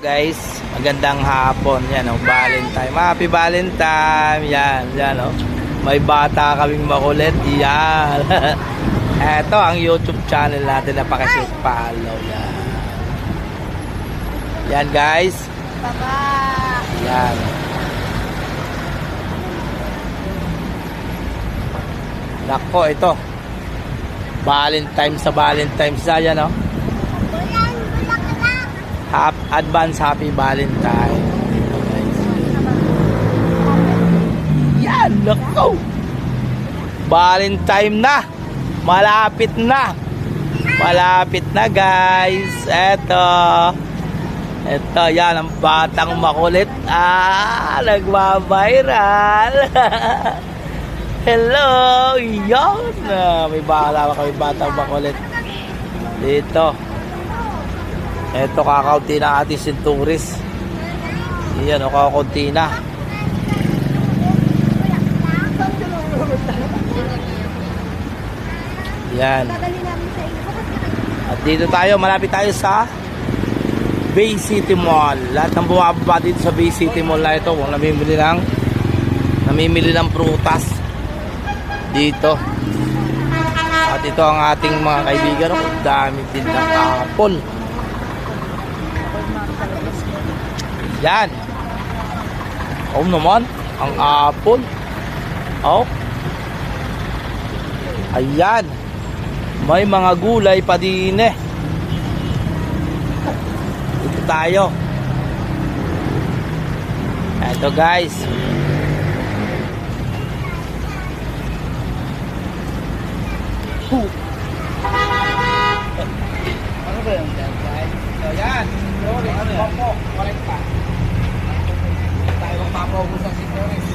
Guys, magandang hapon. Yan o, Valentine. Happy Valentine. Yan, yan o. May bata kaming makulit. Yan. Ito ang YouTube channel natin na pakisip follow. Yan. Yan guys. Baba. Yan. Nako, ito. Valentine sa Valentine sa yan o. Advance Happy Valentine. Yan, nako. Valentine na. Malapit na. Malapit na guys. Eto, yan ang batang makulit. Nagbabiral. Hello. Yan. May batang makulit dito. Ito kakaunti na ating sinturis. Iyan o, kakaunti na. Yan. At dito tayo, malapit tayo sa Bay City Mall. Lahat ng bumababa dito sa Bay City Mall na ito, kung namimili ng prutas dito. At ito ang ating mga kaibigan. Dami din ng apple. Yan. Oh naman, ang apple. Oh. Ayan. May mga gulay pa din eh. Ito tayo. Ito guys. Ano ba yung guys? Ayan. Ano yan? Correct pa. Tayo magpapaubos ng sintoris.